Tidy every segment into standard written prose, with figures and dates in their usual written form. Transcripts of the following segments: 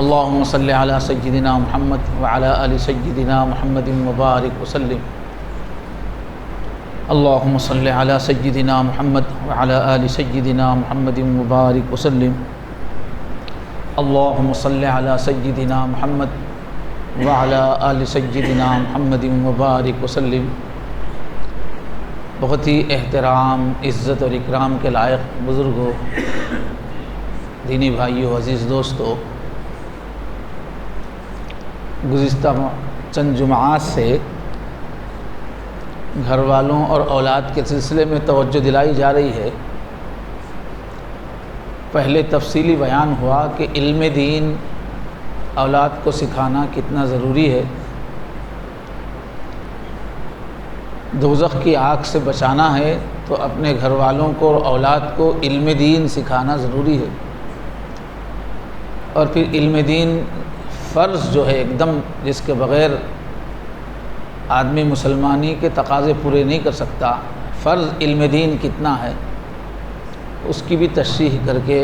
اللهم صل على سيدنا محمد وعلى آل سيدنا محمد وبارك وسلم اللهم صل على سيدنا محمد وعلى آل سيدنا محمد وبارك وسلم اللهم صل على سيدنا محمد وعلى آل سيدنا محمد وبارك وسلم۔ بہت ہی احترام، عزت اور اکرام کے لائق بزرگوں، دینی بھائیوں، عزیز دوستوں، گزشتہ چند جمعات سے گھر والوں اور اولاد کے سلسلے میں توجہ دلائی جا رہی ہے۔ پہلے تفصیلی بیان ہوا کہ علم دین اولاد کو سکھانا کتنا ضروری ہے، دوزخ کی آگ سے بچانا ہے تو اپنے گھر والوں کو اور اولاد کو علم دین سکھانا ضروری ہے، اور پھر علم دین فرض جو ہے ایک دم، جس کے بغیر آدمی مسلمانی کے تقاضے پورے نہیں کر سکتا، فرض علم دین کتنا ہے اس کی بھی تشریح کر کے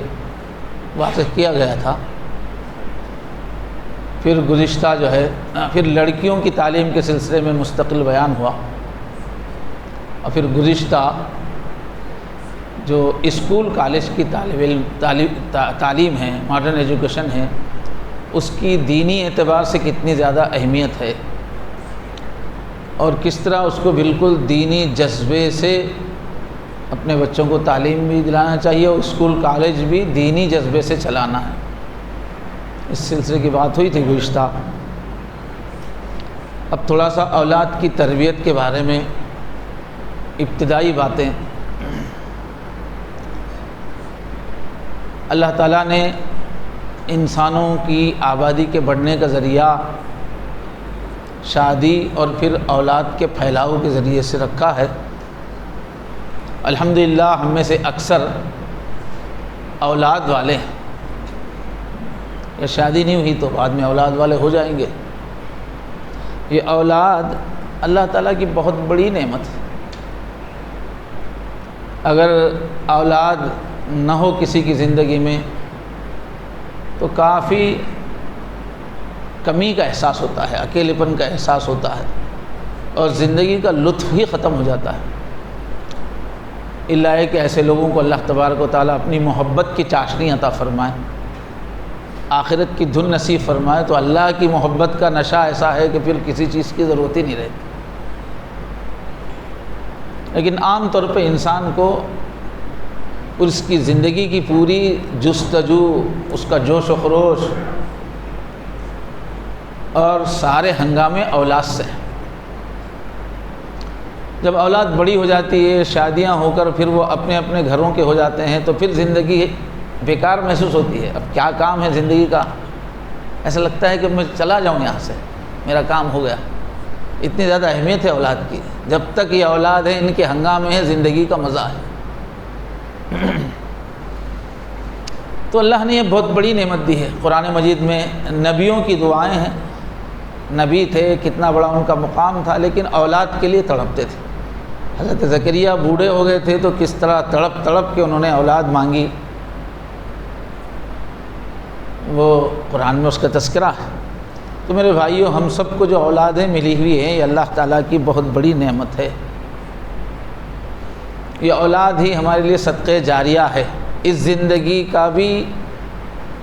واضح کیا گیا تھا۔ پھر گزشتہ جو ہے پھر لڑکیوں کی تعلیم کے سلسلے میں مستقل بیان ہوا، اور پھر گزشتہ جو اسکول کالج کی تعلیم ہے، ماڈرن ایجوکیشن ہے، اس کی دینی اعتبار سے کتنی زیادہ اہمیت ہے، اور کس طرح اس کو بالکل دینی جذبے سے اپنے بچوں کو تعلیم بھی دلانا چاہیے، اور اسکول کالج بھی دینی جذبے سے چلانا ہے۔ اس سلسلے کی بات ہوئی تھی گزشتہ۔ اب تھوڑا سا اولاد کی تربیت کے بارے میں ابتدائی باتیں۔ اللہ تعالیٰ نے انسانوں کی آبادی کے بڑھنے کا ذریعہ شادی اور پھر اولاد کے پھیلاؤ کے ذریعے سے رکھا ہے۔ الحمدللہ ہم میں سے اکثر اولاد والے ہیں، یا شادی نہیں ہوئی تو بعد میں اولاد والے ہو جائیں گے۔ یہ اولاد اللہ تعالیٰ کی بہت بڑی نعمت ہے۔ اگر اولاد نہ ہو کسی کی زندگی میں تو کافی کمی کا احساس ہوتا ہے، اکیلے پن کا احساس ہوتا ہے، اور زندگی کا لطف ہی ختم ہو جاتا ہے۔ اللہ ہے کہ ایسے لوگوں کو اللہ تبارک و تعالیٰ اپنی محبت کی چاشنی عطا فرمائے، آخرت کی دھن نصیب فرمائے، تو اللہ کی محبت کا نشہ ایسا ہے کہ پھر کسی چیز کی ضرورت ہی نہیں رہتی۔ لیکن عام طور پہ انسان کو اس کی زندگی کی پوری جستجو، اس کا جوش و خروش اور سارے ہنگامے اولاد سے ہیں۔ جب اولاد بڑی ہو جاتی ہے، شادیاں ہو کر پھر وہ اپنے اپنے گھروں کے ہو جاتے ہیں، تو پھر زندگی بیکار محسوس ہوتی ہے۔ اب کیا کام ہے زندگی کا، ایسا لگتا ہے کہ میں چلا جاؤں یہاں سے، میرا کام ہو گیا۔ اتنی زیادہ اہمیت ہے اولاد کی۔ جب تک یہ اولاد ہے، ان کے ہنگامے ہیں، زندگی کا مزہ ہے۔ تو اللہ نے یہ بہت بڑی نعمت دی ہے۔ قرآن مجید میں نبیوں کی دعائیں ہیں، نبی تھے، کتنا بڑا ان کا مقام تھا، لیکن اولاد کے لیے تڑپتے تھے۔ حضرت زکریا بوڑھے ہو گئے تھے تو کس طرح تڑپ تڑپ کے انہوں نے اولاد مانگی، وہ قرآن میں اس کا تذکرہ ہے۔ تو میرے بھائیوں، ہم سب کو جو اولادیں ملی ہوئی ہیں، یہ اللہ تعالیٰ کی بہت بڑی نعمت ہے۔ یہ اولاد ہی ہمارے لیے صدقہ جاریہ ہے۔ اس زندگی کا بھی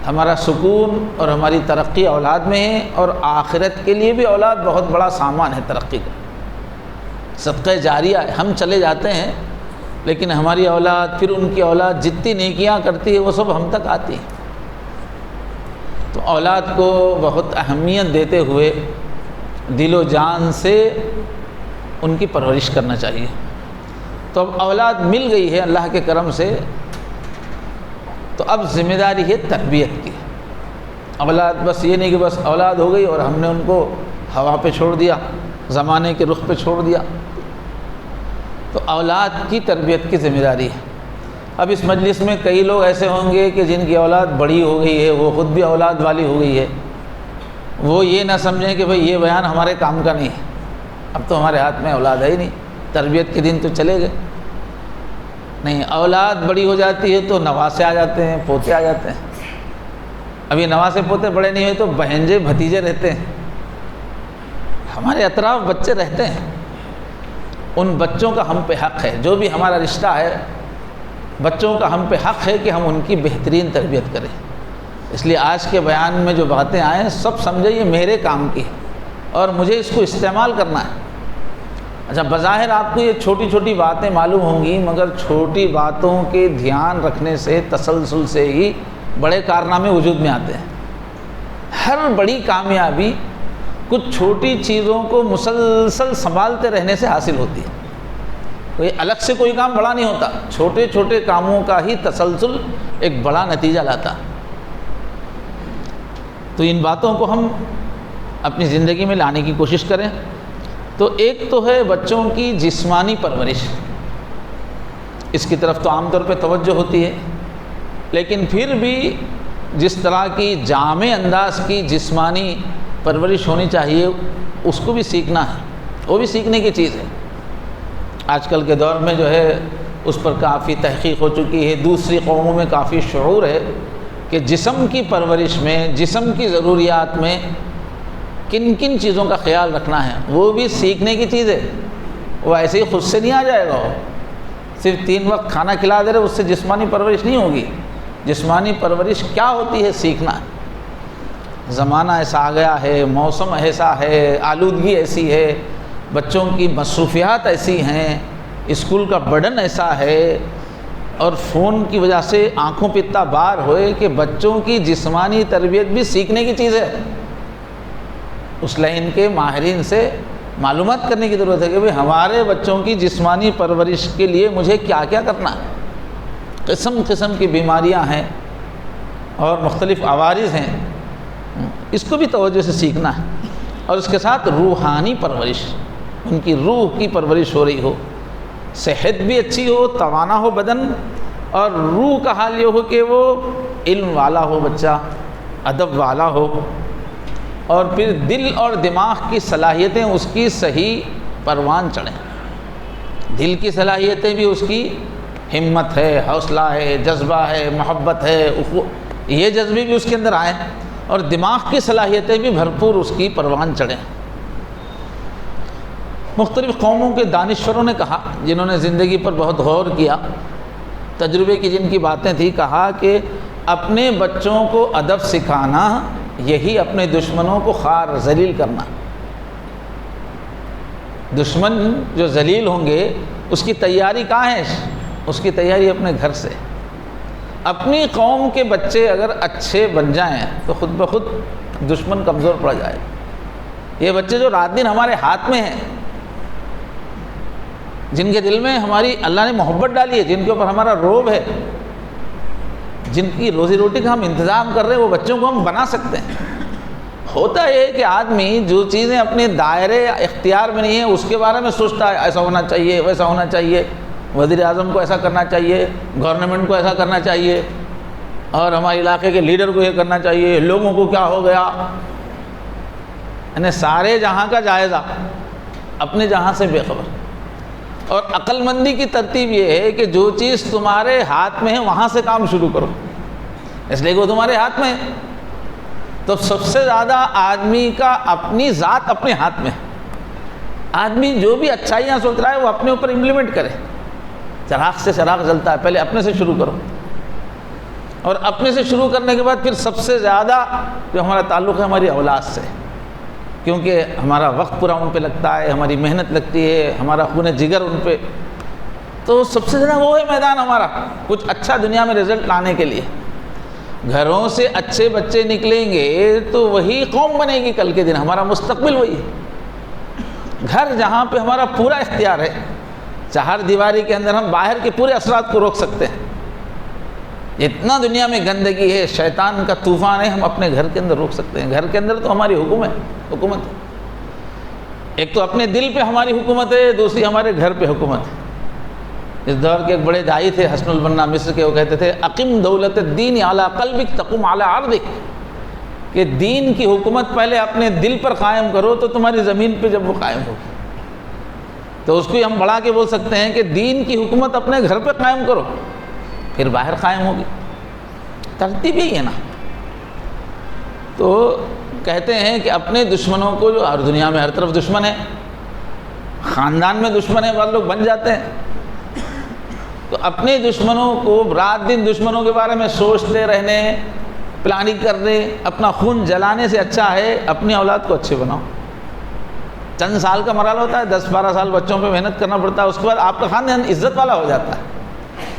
ہمارا سکون اور ہماری ترقی اولاد میں ہے، اور آخرت کے لیے بھی اولاد بہت بڑا سامان ہے ترقی کا، صدقہ جاریہ ہے۔ ہم چلے جاتے ہیں لیکن ہماری اولاد، پھر ان کی اولاد جتنی نیکیاں کرتی ہے وہ سب ہم تک آتی ہیں۔ تو اولاد کو بہت اہمیت دیتے ہوئے دل و جان سے ان کی پرورش کرنا چاہیے۔ تو اب اولاد مل گئی ہے اللہ کے کرم سے، تو اب ذمہ داری ہے تربیت کی۔ اولاد بس یہ نہیں کہ بس اولاد ہو گئی اور ہم نے ان کو ہوا پہ چھوڑ دیا، زمانے کے رخ پہ چھوڑ دیا۔ تو اولاد کی تربیت کی ذمہ داری ہے۔ اب اس مجلس میں کئی لوگ ایسے ہوں گے کہ جن کی اولاد بڑی ہو گئی ہے، وہ خود بھی اولاد والی ہو گئی ہے، وہ یہ نہ سمجھیں کہ بھئی یہ بیان ہمارے کام کا نہیں ہے، اب تو ہمارے ہاتھ میں اولاد ہے ہی نہیں، تربیت کے دن تو چلے گئے۔ نہیں، اولاد بڑی ہو جاتی ہے تو نواسے آ جاتے ہیں، پوتے آ جاتے ہیں۔ ابھی نواسے پوتے بڑے نہیں ہوئے تو بہنجے بھتیجے رہتے ہیں، ہمارے اطراف بچے رہتے ہیں، ان بچوں کا ہم پہ حق ہے، جو بھی ہمارا رشتہ ہے بچوں کا ہم پہ حق ہے کہ ہم ان کی بہترین تربیت کریں۔ اس لیے آج کے بیان میں جو باتیں آئیں سب سمجھے یہ میرے کام کی ہے اور مجھے اس کو استعمال کرنا ہے۔ اچھا، بظاہر آپ کو یہ چھوٹی چھوٹی باتیں معلوم ہوں گی، مگر چھوٹی باتوں کے دھیان رکھنے سے، تسلسل سے ہی بڑے کارنامے وجود میں آتے ہیں۔ ہر بڑی کامیابی کچھ چھوٹی چیزوں کو مسلسل سنبھالتے رہنے سے حاصل ہوتی ہے۔ کوئی الگ سے کوئی کام بڑا نہیں ہوتا، چھوٹے چھوٹے کاموں کا ہی تسلسل ایک بڑا نتیجہ لاتا۔ تو ان باتوں کو ہم اپنی زندگی میں لانے کی کوشش کریں۔ تو ایک تو ہے بچوں کی جسمانی پرورش، اس کی طرف تو عام طور پہ توجہ ہوتی ہے، لیکن پھر بھی جس طرح کی جامع انداز کی جسمانی پرورش ہونی چاہیے اس کو بھی سیکھنا ہے، وہ بھی سیکھنے کی چیز ہے۔ آج کل کے دور میں جو ہے اس پر کافی تحقیق ہو چکی ہے، دوسری قوموں میں کافی شعور ہے کہ جسم کی پرورش میں، جسم کی ضروریات میں کن کن چیزوں کا خیال رکھنا ہے، وہ بھی سیکھنے کی چیز ہے۔ وہ ایسے ہی خود سے نہیں آ جائے گا، وہ صرف 3 وقت کھانا کھلا دے رہے اس سے جسمانی پرورش نہیں ہوگی۔ جسمانی پرورش کیا ہوتی ہے سیکھنا ہے۔ زمانہ ایسا آ گیا ہے، موسم ایسا ہے، آلودگی ایسی ہے، بچوں کی مصروفیات ایسی ہیں، اسکول کا برڈن ایسا ہے، اور فون کی وجہ سے آنکھوں پہ اتنا بار ہوئے کہ بچوں کی جسمانی تربیت بھی سیکھنے کی چیز ہے۔ اس لائن کے ماہرین سے معلومات کرنے کی ضرورت ہے کہ بھئی ہمارے بچوں کی جسمانی پرورش کے لیے مجھے کیا کیا کرنا ہے۔ قسم قسم کی بیماریاں ہیں اور مختلف عوارض ہیں، اس کو بھی توجہ سے سیکھنا ہے۔ اور اس کے ساتھ روحانی پرورش، ان کی روح کی پرورش ہو رہی ہو، صحت بھی اچھی ہو، توانا ہو بدن، اور روح کا حال یہ ہو کہ وہ علم والا ہو بچہ، ادب والا ہو، اور پھر دل اور دماغ کی صلاحیتیں اس کی صحیح پروان چڑھیں۔ دل کی صلاحیتیں بھی اس کی ہمت ہے، حوصلہ ہے، جذبہ ہے، محبت ہے، یہ جذبے بھی اس کے اندر آئیں، اور دماغ کی صلاحیتیں بھی بھرپور اس کی پروان چڑھیں۔ مختلف قوموں کے دانشوروں نے کہا، جنہوں نے زندگی پر بہت غور کیا، تجربے کی جن کی باتیں تھیں، کہا کہ اپنے بچوں کو ادب سکھانا یہی اپنے دشمنوں کو خوار ذلیل کرنا۔ دشمن جو ذلیل ہوں گے اس کی تیاری کہاں ہے؟ اس کی تیاری اپنے گھر سے۔ اپنی قوم کے بچے اگر اچھے بن جائیں تو خود بخود دشمن کمزور پڑ جائے۔ یہ بچے جو رات دن ہمارے ہاتھ میں ہیں، جن کے دل میں ہماری اللہ نے محبت ڈالی ہے، جن کے اوپر ہمارا رعب ہے، جن کی روزی روٹی کا ہم انتظام کر رہے ہیں، وہ بچوں کو ہم بنا سکتے ہیں۔ ہوتا ہے کہ آدمی جو چیزیں اپنے دائرے اختیار میں نہیں ہیں اس کے بارے میں سوچتا ہے، ایسا ہونا چاہیے، ویسا ہونا چاہیے، وزیر اعظم کو ایسا کرنا چاہیے، گورنمنٹ کو ایسا کرنا چاہیے، اور ہمارے علاقے کے لیڈر کو یہ کرنا چاہیے، لوگوں کو کیا ہو گیا، یعنی سارے جہاں کا جائزہ، اپنے جہاں سے بے خبر۔ اور عقل مندی کی ترتیب یہ ہے کہ جو چیز تمہارے ہاتھ میں ہے وہاں سے کام شروع کرو، اس لیے کہ وہ تمہارے ہاتھ میں ہے۔ تو سب سے زیادہ آدمی کا اپنی ذات اپنے ہاتھ میں ہے۔ آدمی جو بھی اچھائیاں سوچ رہا ہے وہ اپنے اوپر امپلیمنٹ کرے۔ چراغ سے چراغ جلتا ہے، پہلے اپنے سے شروع کرو، اور اپنے سے شروع کرنے کے بعد پھر سب سے زیادہ جو ہمارا تعلق ہے ہماری اولاد سے، کیونکہ ہمارا وقت پورا ان پہ لگتا ہے، ہماری محنت لگتی ہے، ہمارا خون جگر ان پہ، تو سب سے زیادہ وہ ہے میدان ہمارا کچھ اچھا دنیا میں رزلٹ لانے کے لیے۔ گھروں سے اچھے بچے نکلیں گے تو وہی قوم بنے گی کل کے دن، ہمارا مستقبل وہی ہے۔ گھر جہاں پہ ہمارا پورا اختیار ہے، چہار دیواری کے اندر ہم باہر کے پورے اثرات کو روک سکتے ہیں۔ اتنا دنیا میں گندگی ہے، شیطان کا طوفان ہے، ہم اپنے گھر کے اندر روک سکتے ہیں۔ گھر کے اندر تو ہماری حکومت ہے، ایک تو اپنے دل پہ ہماری حکومت ہے، دوسری ہمارے گھر پہ حکومت ہے۔ اس دور کے ایک بڑے داعی تھے حسن البنا مصر کے، وہ کہتے تھے اقم دولت الدین علی قلبک تقم علی ارضک، کہ دین کی حکومت پہلے اپنے دل پر قائم کرو تو تمہاری زمین پہ جب وہ قائم ہوگی۔ تو اس کو ہم بڑھا کے بول سکتے ہیں کہ دین کی حکومت اپنے گھر پہ قائم کرو، پھر باہر قائم ہوگی۔ ترتیب یہی ہے نا۔ تو کہتے ہیں کہ اپنے دشمنوں کو، جو ہر دنیا میں ہر طرف دشمن ہے، خاندان میں دشمن ہے، بعض لوگ بن جاتے ہیں، تو اپنے دشمنوں کو رات دن دشمنوں کے بارے میں سوچتے رہنے، پلاننگ کرنے، اپنا خون جلانے سے اچھا ہے اپنی اولاد کو اچھے بناؤ۔ چند سال کا مرحلہ ہوتا ہے، 10-12 سال بچوں پہ محنت کرنا پڑتا ہے، اس کے بعد آپ کا خاندان عزت والا ہو جاتا ہے،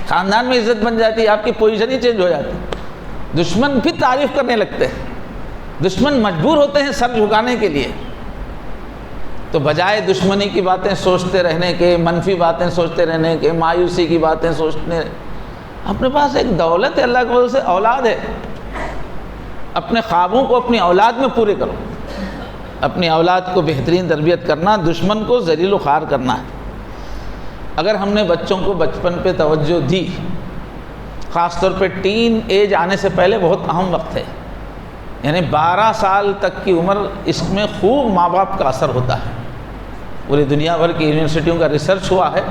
خاندان میں عزت بن جاتی ہے، آپ کی پوزیشن ہی چینج ہو جاتی ہے، دشمن پھر تعریف کرنے لگتے ہیں، دشمن مجبور ہوتے ہیں سر جھکانے کے لیے۔ تو بجائے دشمنی کی باتیں سوچتے رہنے کے، منفی باتیں سوچتے رہنے کے، مایوسی کی باتیں سوچنے، اپنے پاس ایک دولت ہے اللہ کی وجہ سے، اولاد ہے، اپنے خوابوں کو اپنی اولاد میں پورے کرو، اپنی اولاد کو بہترین تربیت کرنا، دشمن کو ذلیل و خوار کرنا ہے۔ اگر ہم نے بچوں کو بچپن پہ توجہ دی، خاص طور پہ ٹین ایج آنے سے پہلے بہت اہم وقت ہے، یعنی 12 سال تک کی عمر، اس میں خوب ماں باپ کا اثر ہوتا ہے۔ پوری دنیا بھر کی یونیورسٹیوں کا ریسرچ ہوا ہے،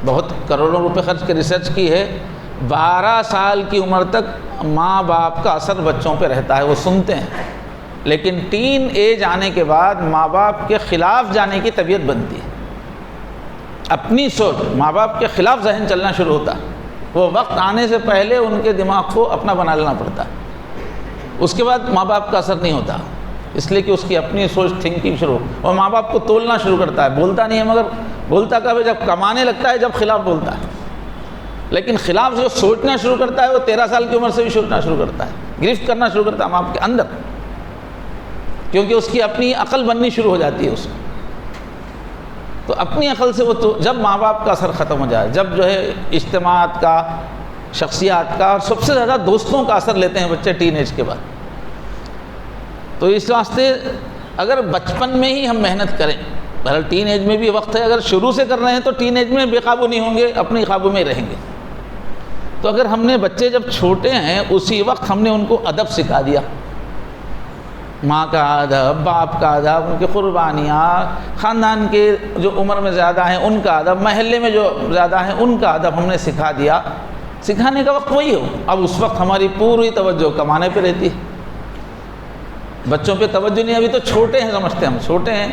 بہت کروڑوں روپے خرچ کے ریسرچ کی ہے، 12 سال کی عمر تک ماں باپ کا اثر بچوں پہ رہتا ہے، وہ سنتے ہیں، لیکن ٹین ایج آنے کے بعد ماں باپ کے خلاف جانے کی طبیعت بنتی ہے، اپنی سوچ، ماں باپ کے خلاف ذہن چلنا شروع ہوتا ہے، وہ وقت آنے سے پہلے ان کے دماغ کو اپنا بنا لینا پڑتا ہے، اس کے بعد ماں باپ کا اثر نہیں ہوتا، اس لیے کہ اس کی اپنی سوچ تھنکنگ شروع، اور ماں باپ کو تولنا شروع کرتا ہے، بولتا نہیں ہے مگر بولتا کب ہے، جب کمانے لگتا ہے، جب خلاف بولتا ہے، لیکن خلاف جو سوچنا شروع کرتا ہے وہ 13 سال کی عمر سے بھی سوچنا شروع کرتا ہے، گرفت کرنا شروع کرتا ہے ماں باپ کے اندر، کیونکہ اس کی اپنی عقل بننی شروع ہو جاتی ہے اس میں۔ تو اپنی عقل سے وہ تو جب ماں باپ کا اثر ختم ہو جائے، جب جو ہے اجتماعات کا، شخصیات کا، اور سب سے زیادہ دوستوں کا اثر لیتے ہیں بچے ٹین ایج کے بعد، تو اس واسطے اگر بچپن میں ہی ہم محنت کریں، بہرحال ٹین ایج میں بھی وقت ہے، اگر شروع سے کر رہے ہیں تو ٹین ایج میں بے قابو نہیں ہوں گے، اپنی قابو میں رہیں گے۔ تو اگر ہم نے بچے جب چھوٹے ہیں اسی وقت ہم نے ان کو ادب سکھا دیا، ماں کا ادب، باپ کا ادب، ان کی قربانیاں، خاندان کے جو عمر میں زیادہ ہیں ان کا ادب، محلے میں جو زیادہ ہیں ان کا ادب ہم نے سکھا دیا، سکھانے کا وقت وہی ہو، اب اس وقت ہماری پوری توجہ کمانے پہ رہتی ہے، بچوں پہ توجہ نہیں، ابھی تو چھوٹے ہیں، سمجھتے ہیں ہم چھوٹے ہیں،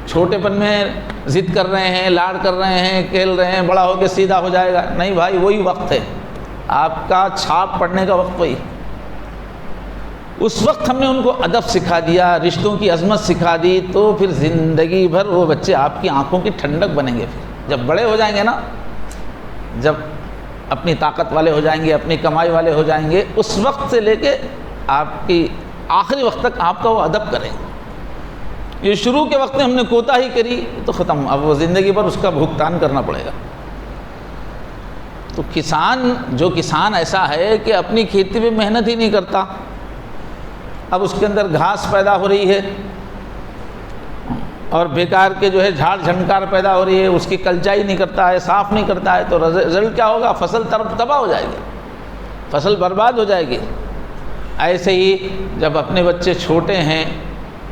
چھوٹے پن میں ضد کر رہے ہیں، لاڑ کر رہے ہیں، کھیل رہے ہیں، بڑا ہو کے سیدھا ہو جائے گا، نہیں بھائی، وہی وقت ہے، آپ کا چھاپ پڑنے کا وقت وہی، اس وقت ہم نے ان کو ادب سکھا دیا، رشتوں کی عظمت سکھا دی، تو پھر زندگی بھر وہ بچے آپ کی آنکھوں کی ٹھنڈک بنیں گے۔ پھر جب بڑے ہو جائیں گے نا، جب اپنی طاقت والے ہو جائیں گے، اپنی کمائی والے ہو جائیں گے، اس وقت سے لے کے آپ کی آخری وقت تک آپ کا وہ ادب کریں۔ یہ شروع کے وقت میں ہم نے کوتاہی کری تو ختم، اب وہ زندگی بھر اس کا بھگتان کرنا پڑے گا۔ تو جو کسان ایسا ہے کہ اپنی کھیتی میں محنت ہی نہیں کرتا، اب اس کے اندر گھاس پیدا ہو رہی ہے اور بیکار کے جو ہے جھاڑ جھنکار پیدا ہو رہی ہے، اس کی کلچائی نہیں کرتا ہے، صاف نہیں کرتا ہے، تو رزلٹ کیا ہوگا؟ فصل تباہ ہو جائے گی، فصل برباد ہو جائے گی۔ ایسے ہی جب اپنے بچے چھوٹے ہیں،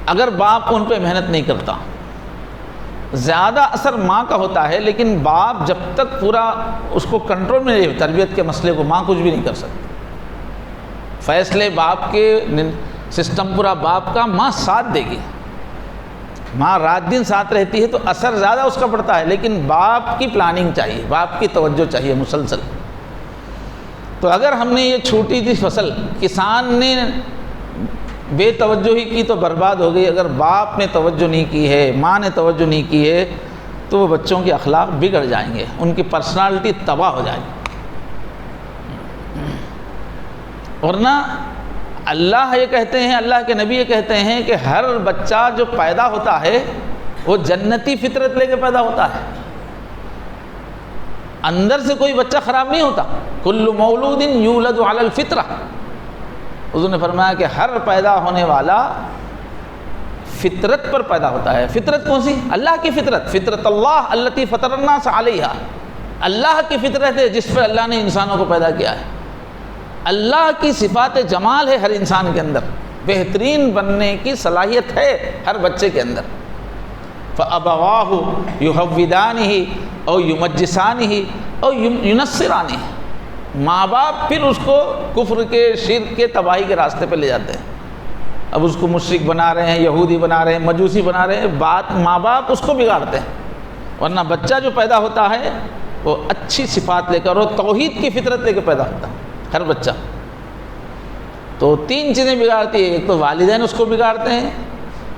اگر باپ ان پہ محنت نہیں کرتا، زیادہ اثر ماں کا ہوتا ہے، لیکن باپ جب تک پورا اس کو کنٹرول میں نہیں، تربیت کے مسئلے کو ماں کچھ بھی نہیں کر سکتی، فیصلے باپ کے، سسٹم پورا باپ کا، ماں ساتھ دے گی، ماں رات دن ساتھ رہتی ہے تو اثر زیادہ اس کا پڑتا ہے، لیکن باپ کی پلاننگ چاہیے، باپ کی توجہ چاہیے مسلسل۔ تو اگر ہم نے یہ چھوٹی سی فصل، کسان نے بے توجہی کی تو برباد ہو گئی، اگر باپ نے توجہ نہیں کی ہے، ماں نے توجہ نہیں کی ہے، تو وہ بچوں کے اخلاق بگڑ جائیں گے، ان کی پرسنالٹی تباہ ہو جائے گی۔ ورنہ اللہ یہ کہتے ہیں، اللہ کے نبی یہ کہتے ہیں کہ ہر بچہ جو پیدا ہوتا ہے وہ جنتی فطرت لے کے پیدا ہوتا ہے، اندر سے کوئی بچہ خراب نہیں ہوتا۔ کل مولود یولد علی الفطرہ، حضور نے فرمایا کہ ہر پیدا ہونے والا فطرت پر پیدا ہوتا ہے۔ فطرت کون سی؟ اللہ کی فطرت، فطرت اللہ التی فطر الناس علیہا، اللہ کی فطرت ہے جس پر اللہ نے انسانوں کو پیدا کیا ہے۔ اللہ کی صفات جمال ہے ہر انسان کے اندر، بہترین بننے کی صلاحیت ہے ہر بچے کے اندر۔ فَأَبَوَاهُ يُحَوِّدَانِهِ أَوْ يُمَجِّسَانِهِ أَوْ يُنَصِّرَانِهِ، ماں باپ پھر اس کو کفر کے، شرک کے، تباہی کے راستے پہ لے جاتے ہیں، اب اس کو مشرک بنا رہے ہیں، یہودی بنا رہے ہیں، مجوسی بنا رہے ہیں، ماں باپ اس کو بگاڑتے ہیں۔ ورنہ بچہ جو پیدا ہوتا ہے وہ اچھی صفات لے کر، اور توحید کی فطرت لے کے پیدا ہوتا ہے ہر بچہ۔ تو 3 چیزیں بگاڑتی ہے، ایک تو والدین اس کو بگاڑتے ہیں،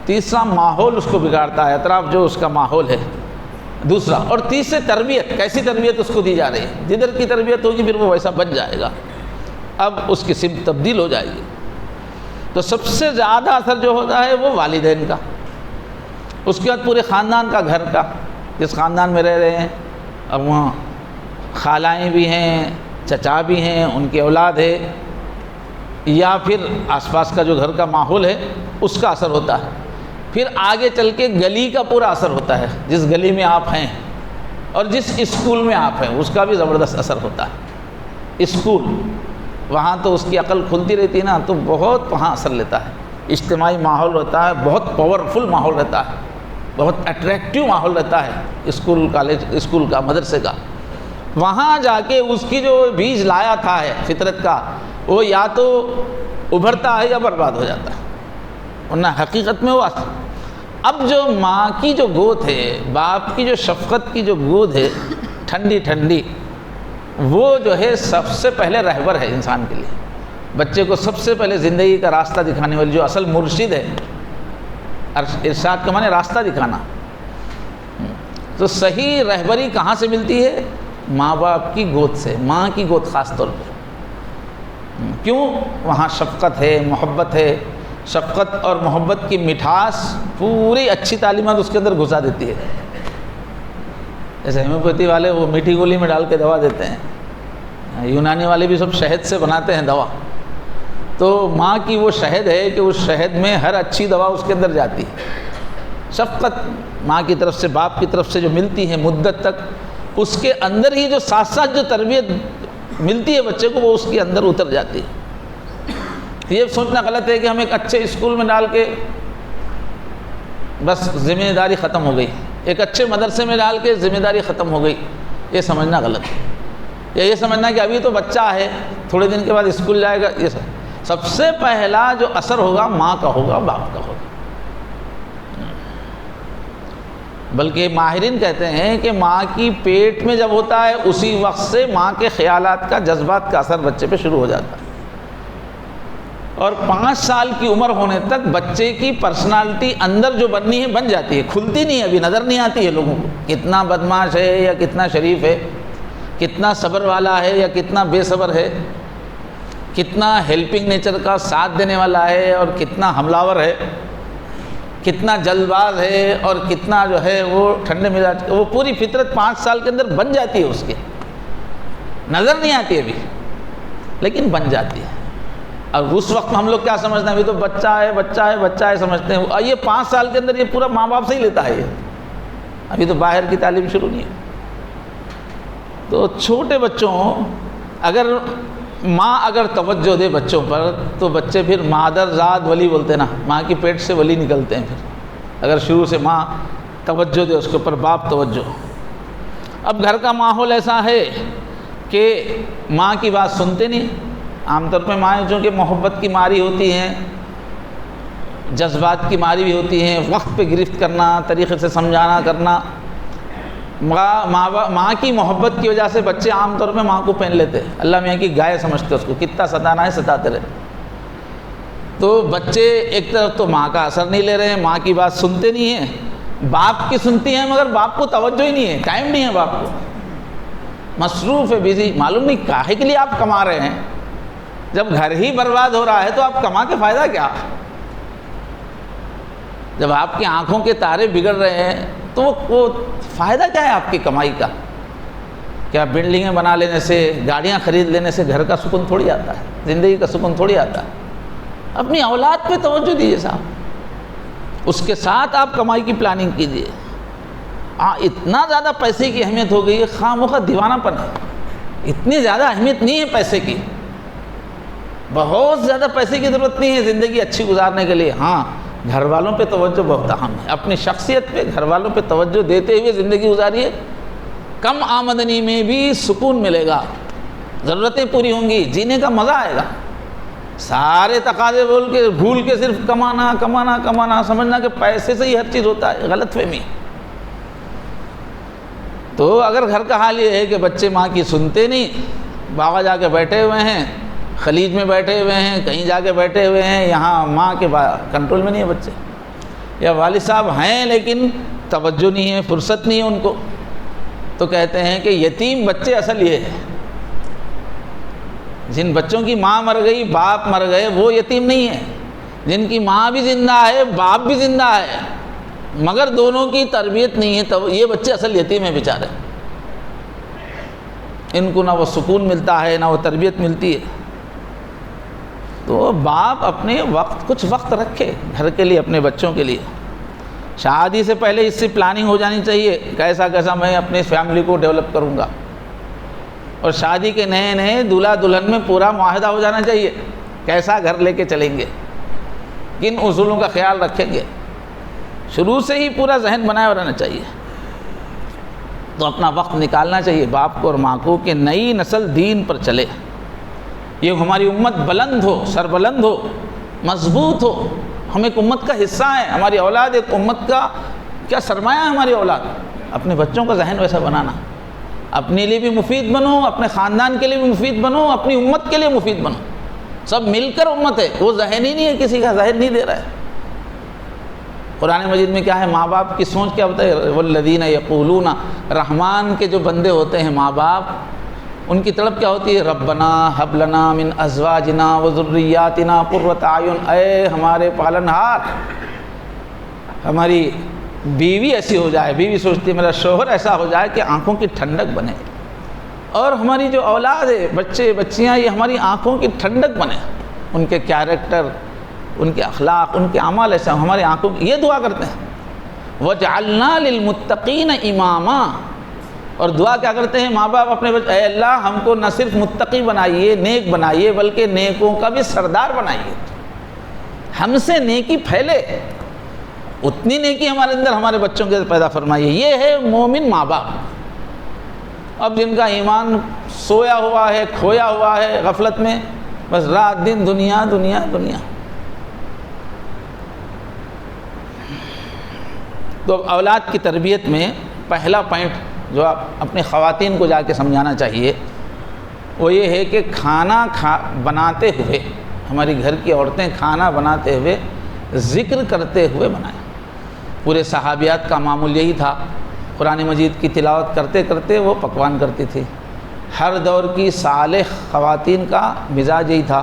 تیسرا ماحول اس کو بگاڑتا ہے، اطراف جو اس کا ماحول ہے دوسرا، اور تیسرے تربیت، کیسی تربیت اس کو دی جا رہی ہے، جدھر کی تربیت ہوگی پھر وہ ویسا بن جائے گا، اب اس کی سمت تبدیل ہو جائے گی۔ تو سب سے زیادہ اثر جو ہوتا ہے وہ والدین کا، اس کے بعد پورے خاندان کا، گھر کا، جس خاندان میں رہ رہے ہیں، اب وہاں خالائیں بھی ہیں، چچا بھی ہیں، ان کی اولاد ہے، یا پھر آس پاس کا جو گھر کا ماحول ہے اس کا اثر ہوتا ہے۔ پھر آگے چل کے گلی کا پورا اثر ہوتا ہے، جس گلی میں آپ ہیں اور جس اسکول میں آپ ہیں اس کا بھی زبردست اثر ہوتا ہے۔ اسکول، وہاں تو اس کی عقل کھلتی رہتی ہے نا، تو بہت وہاں اثر لیتا ہے، اجتماعی ماحول ہوتا ہے، بہت پاورفل ماحول رہتا ہے، بہت اٹریکٹیو ماحول رہتا ہے اسکول کالج، اسکول کا، مدرسے کا۔ وہاں جا کے اس کی جو بیج لایا تھا ہے فطرت کا، وہ یا تو ابھرتا ہے یا برباد ہو جاتا ہے، ورنہ حقیقت میں وہ اب جو ماں کی جو گود ہے، باپ کی جو شفقت کی جو گود ہے ٹھنڈی ٹھنڈی، وہ جو ہے سب سے پہلے رہبر ہے انسان کے لیے۔ بچے کو سب سے پہلے زندگی کا راستہ دکھانے والی جو اصل مرشد ہے، ارشاد کا معنی راستہ دکھانا۔ تو صحیح رہبری کہاں سے ملتی ہے؟ ماں باپ کی گود سے، ماں کی گود خاص طور پہ۔ کیوں؟ وہاں شفقت ہے، محبت ہے، شفقت اور محبت کی مٹھاس پوری اچھی تعلیمات اس کے اندر گھسا دیتی ہے۔ جیسے ہومیوپیتھی والے وہ میٹھی گولی میں ڈال کے دوا دیتے ہیں، یونانی والے بھی سب شہد سے بناتے ہیں دوا، تو ماں کی وہ شہد ہے کہ اس شہد میں ہر اچھی دوا اس کے اندر جاتی ہے۔ شفقت ماں کی طرف سے، باپ کی طرف سے جو ملتی ہے مدت تک، اس کے اندر ہی جو ساتھ ساتھ جو تربیت ملتی ہے بچے کو، وہ اس کے اندر اتر جاتی ہے۔ یہ سوچنا غلط ہے کہ ہم ایک اچھے اسکول میں ڈال کے بس ذمہ داری ختم ہو گئی، ایک اچھے مدرسے میں ڈال کے ذمہ داری ختم ہو گئی، یہ سمجھنا غلط ہے۔ یا یہ سمجھنا کہ ابھی تو بچہ ہے، تھوڑے دن کے بعد اسکول جائے گا، یہ سب سے پہلا جو اثر ہوگا ماں کا ہوگا، باپ کا ہوگا۔ بلکہ ماہرین کہتے ہیں کہ ماں کی پیٹ میں جب ہوتا ہے اسی وقت سے ماں کے خیالات کا، جذبات کا اثر بچے پہ شروع ہو جاتا ہے، اور 5 سال کی عمر ہونے تک بچے کی پرسنالٹی اندر جو بننی ہے بن جاتی ہے، کھلتی نہیں ہے، ابھی نظر نہیں آتی ہے لوگوں کو، کتنا بدماش ہے یا کتنا شریف ہے، کتنا صبر والا ہے یا کتنا بے صبر ہے، کتنا ہیلپنگ نیچر کا ساتھ دینے والا ہے اور کتنا حملہ آور ہے، کتنا جلد باز ہے اور کتنا جو ہے وہ ٹھنڈے مزاج، وہ پوری فطرت 5 سال کے اندر بن جاتی ہے، اس کے نظر نہیں آتی ابھی لیکن بن جاتی ہے۔ اور اس وقت ہم لوگ کیا سمجھتے ہیں؟ ابھی تو بچہ ہے بچہ ہے بچہ ہے سمجھتے ہیں، اور یہ 5 سال کے اندر یہ پورا ماں باپ سے ہی لیتا ہے، یہ ابھی تو باہر کی تعلیم شروع نہیں ہے۔ تو چھوٹے بچوں اگر ماں اگر توجہ دے بچوں پر تو بچے پھر مادر ذات ولی بولتے ہیں نا، ماں کی پیٹ سے ولی نکلتے ہیں پھر، اگر شروع سے ماں توجہ دے اس کے اوپر، باپ توجہ۔ اب گھر کا ماحول ایسا ہے کہ ماں کی بات سنتے نہیں، عام طور پہ مائیں چونکہ محبت کی ماری ہوتی ہیں، جذبات کی ماری بھی ہوتی ہیں، وقت پہ گرفت کرنا، طریقے سے سمجھانا کرنا، ماں کی محبت کی وجہ سے بچے عام طور پہ ماں کو پہن لیتے ہیں، اللہ میاں کی گائے سمجھتے اس کو، کتنا ستانا ہے ستاتے رہے۔ تو بچے ایک طرف تو ماں کا اثر نہیں لے رہے ہیں، ماں کی بات سنتے نہیں ہیں، باپ کی سنتی ہیں مگر باپ کو توجہ ہی نہیں ہے، ٹائم نہیں ہے باپ کو، مصروف ہے، بزی، معلوم نہیں کاہے کے لیے آپ کما رہے ہیں، جب گھر ہی برباد ہو رہا ہے تو آپ کما کے فائدہ کیا؟ جب آپ کی آنکھوں کے تارے بگڑ رہے ہیں تو وہ فائدہ کیا ہے آپ کی کمائی کا؟ کیا بلڈنگیں بنا لینے سے، گاڑیاں خرید لینے سے گھر کا سکون تھوڑی آتا ہے، زندگی کا سکون تھوڑی آتا ہے؟ اپنی اولاد پہ توجہ دیجیے صاحب، اس کے ساتھ آپ کمائی کی پلاننگ کیجیے۔ اتنا زیادہ پیسے کی اہمیت ہو گئی ہے، خواہ مخواہ دیوانہ پن ہے، اتنی زیادہ اہمیت نہیں ہے پیسے کی، بہت زیادہ پیسے کی ضرورت نہیں ہے زندگی اچھی گزارنے کے لیے۔ ہاں، گھر والوں پہ توجہ بہت اہم ہے، اپنی شخصیت پہ گھر والوں پہ توجہ دیتے ہوئے زندگی گزاریے، کم آمدنی میں بھی سکون ملے گا، ضرورتیں پوری ہوں گی، جینے کا مزہ آئے گا۔ سارے تقاضے بھول کے صرف کمانا کمانا کمانا، سمجھنا کہ پیسے سے ہی ہر چیز ہوتا ہے، غلط فہمی۔ تو اگر گھر کا حال یہ ہے کہ بچے ماں کی سنتے نہیں، باغ جا کے بیٹھے ہوئے ہیں، خلیج میں بیٹھے ہوئے ہیں، کہیں جا کے بیٹھے ہوئے ہیں، یہاں ماں کے کنٹرول میں نہیں ہے بچے، یا والد صاحب ہیں لیکن توجہ نہیں ہے، فرصت نہیں ہے ان کو، تو کہتے ہیں کہ یتیم بچے اصل یہ ہے، جن بچوں کی ماں مر گئی، باپ مر گئے، وہ یتیم نہیں ہے، جن کی ماں بھی زندہ ہے، باپ بھی زندہ ہے، مگر دونوں کی تربیت نہیں ہے، تو یہ بچے اصل یتیم ہیں بیچارے، ان کو نہ وہ سکون ملتا ہے نہ وہ تربیت ملتی ہے۔ تو باپ اپنے کچھ وقت رکھے گھر کے لیے، اپنے بچوں کے لیے، شادی سے پہلے اس سے پلاننگ ہو جانی چاہیے، کیسا میں اپنی فیملی کو ڈیولپ کروں گا، اور شادی کے نئے دولہا دلہن میں پورا معاہدہ ہو جانا چاہیے، کیسا گھر لے کے چلیں گے، کن اصولوں کا خیال رکھیں گے، شروع سے ہی پورا ذہن بنایا رہنا چاہیے۔ تو اپنا وقت نکالنا چاہیے باپ کو اور ماں کو کہ نئی نسل دین پر چلے، یہ ہماری امت بلند ہو، سربلند ہو، مضبوط ہو، ہم ایک امت کا حصہ ہیں، ہماری اولاد ایک امت کا کیا سرمایہ ہے ہماری اولاد۔ اپنے بچوں کا ذہن ویسا بنانا، اپنے لیے بھی مفید بنو، اپنے خاندان کے لیے بھی مفید بنو، اپنی امت کے لیے مفید بنو، سب مل کر امت ہے، وہ ذہن ہی نہیں ہے، کسی کا ذہن نہیں دے رہا ہے۔ قرآن مجید میں کیا ہے، ماں باپ کی سوچ کیا ہوتا ہے، والذین یقولون، رحمان کے جو بندے ہوتے ہیں ماں باپ، ان کی طلب کیا ہوتی ہے، ربنا حب لنا من ازواجنا وذریاتنا قرۃ اعین، اے ہمارے پالنہار ہماری بیوی ایسی ہو جائے، بیوی سوچتی ہے میرا شوہر ایسا ہو جائے کہ آنکھوں کی ٹھنڈک بنے، اور ہماری جو اولاد ہے، بچے بچیاں، یہ ہماری آنکھوں کی ٹھنڈک بنے، ان کے کیریکٹر، ان کے اخلاق، ان کے اعمال ایسا ہماری آنکھوں کی، یہ دعا کرتے ہیں۔ وَجْعَلْنَا لِلْمُتَّقِينَ إِمَامًا، اور دعا کیا کرتے ہیں ماں باپ اپنے بچے، اے اللہ ہم کو نہ صرف متقی بنائیے، نیک بنائیے، بلکہ نیکوں کا بھی سردار بنائیے، ہم سے نیکی پھیلے، اتنی نیکی ہمارے اندر ہمارے بچوں کے پیدا فرمائیے۔ یہ ہے مومن ماں باپ۔ اب جن کا ایمان سویا ہوا ہے، کھویا ہوا ہے غفلت میں، بس رات دن دنیا دنیا دنیا۔ تو اولاد کی تربیت میں پہلا پوائنٹ جو آپ اپنی خواتین کو جا کے سمجھانا چاہیے وہ یہ ہے کہ کھانا بناتے ہوئے، ہماری گھر کی عورتیں کھانا بناتے ہوئے ذکر کرتے ہوئے بنائیں۔ پورے صحابیات کا معمول یہی تھا، قرآن مجید کی تلاوت کرتے کرتے وہ پکوان کرتی تھی۔ ہر دور کی صالح خواتین کا مزاج یہی تھا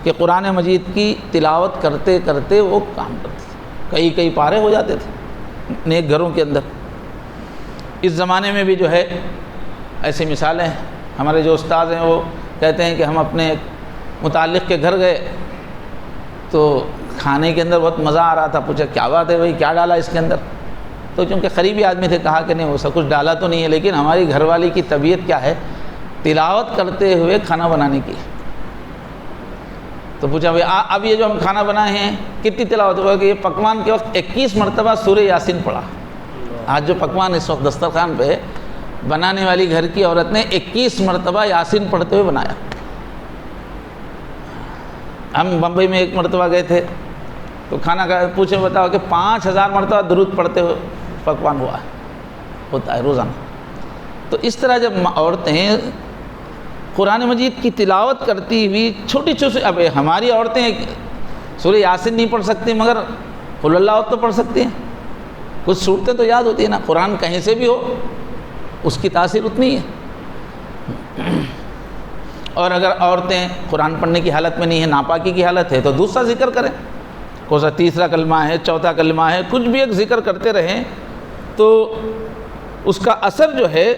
کہ قرآن مجید کی تلاوت کرتے کرتے وہ کام کرتے تھے، کئی پارے ہو جاتے تھے نیک گھروں کے اندر۔ اس زمانے میں بھی جو ہے ایسی مثالیں ہیں، ہمارے جو استاد ہیں وہ کہتے ہیں کہ ہم اپنے ایک متعلق کے گھر گئے تو کھانے کے اندر بہت مزہ آ رہا تھا، پوچھا کیا بات ہے بھائی، کیا ڈالا اس کے اندر؟ تو چونکہ قریبی آدمی تھے کہا کہ نہیں وہ سب کچھ ڈالا تو نہیں ہے، لیکن ہماری گھر والی کی طبیعت کیا ہے، تلاوت کرتے ہوئے کھانا بنانے کی۔ تو پوچھا بھائی اب یہ جو ہم کھانا بنائے ہیں کتنی تلاوت ہوا؟ کہ یہ پکوان کے وقت 21 مرتبہ سورہ یاسین پڑھا۔ آج جو پکوان اس وقت دسترخوان پہ بنانے والی گھر کی عورت نے 21 مرتبہ یاسین پڑھتے ہوئے بنایا۔ ہم بمبئی میں ایک مرتبہ گئے تھے تو کھانا پوچھے بتاؤ کہ 5000 مرتبہ درود پڑھتے ہوئے پکوان ہوتا ہے روزانہ۔ تو اس طرح جب عورتیں قرآن مجید کی تلاوت کرتی ہوئی چھوٹی چھوٹی، اب ہماری عورتیں سورہ یاسین نہیں پڑھ سکتی مگر قل اللہ تو پڑھ سکتی ہیں، کچھ صورتیں تو یاد ہوتی ہیں نا، قرآن کہیں سے بھی ہو اس کی تاثیر اتنی ہے۔ اور اگر عورتیں قرآن پڑھنے کی حالت میں نہیں ہیں، ناپاکی کی حالت ہے، تو دوسرا ذکر کریں، کوئی سا تیسرا کلمہ ہے، چوتھا کلمہ ہے، کچھ بھی ایک ذکر کرتے رہیں تو اس کا اثر جو ہے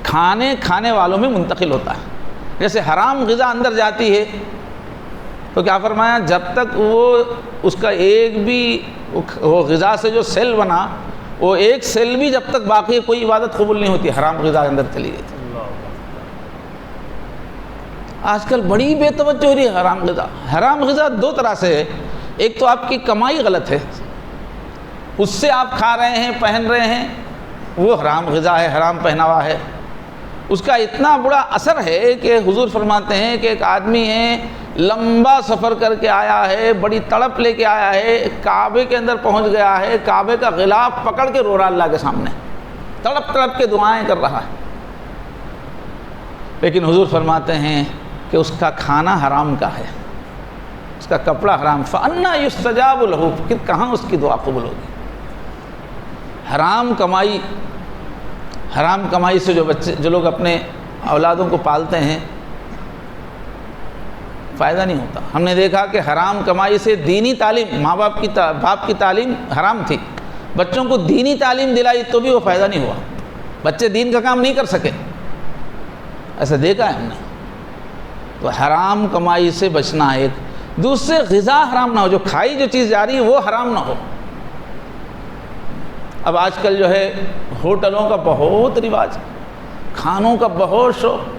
کھانے والوں میں منتقل ہوتا ہے۔ جیسے حرام غذا اندر جاتی ہے تو کیا فرمایا، جب تک وہ اس کا ایک بھی وہ غذا سے جو سیل بنا، وہ ایک سیل بھی جب تک باقی ہے کوئی عبادت قبول نہیں ہوتی، حرام غذا اندر چلی گئی تھی۔ آج کل بڑی بے توجہ ہو رہی ہے حرام غذا۔ حرام غذا دو طرح سے ہے، ایک تو آپ کی کمائی غلط ہے، اس سے آپ کھا رہے ہیں، پہن رہے ہیں، وہ حرام غذا ہے، حرام پہناوا ہے۔ اس کا اتنا بڑا اثر ہے کہ حضور فرماتے ہیں کہ ایک آدمی ہے لمبا سفر کر کے آیا ہے، بڑی تڑپ لے کے آیا ہے، کعبے کے اندر پہنچ گیا ہے، کعبے کا غلاف پکڑ کے رو رہا اللہ کے سامنے، تڑپ تڑپ کے دعائیں کر رہا ہے، لیکن حضور فرماتے ہیں کہ اس کا کھانا حرام کا ہے، اس کا کپڑا حرام، فَأَنَّا يُسْتَجَابُ لَهُ، کہ کہاں اس کی دعا قبول ہوگی۔ حرام کمائی سے جو لوگ اپنے اولادوں کو پالتے ہیں فائدہ نہیں ہوتا۔ ہم نے دیکھا کہ حرام کمائی سے دینی تعلیم، ماں باپ کی تعلیم حرام تھی، بچوں کو دینی تعلیم دلائی تو بھی وہ فائدہ نہیں ہوا، بچے دین کا کام نہیں کر سکے، ایسا دیکھا ہے ہم نے۔ تو حرام کمائی سے بچنا ہے، ایک دوسرے غذا حرام نہ ہو، جو کھائی جو چیز جا رہی ہے وہ حرام نہ ہو۔ اب آج کل جو ہے ہوٹلوں کا بہت رواج، کھانوں کا بہت شوق،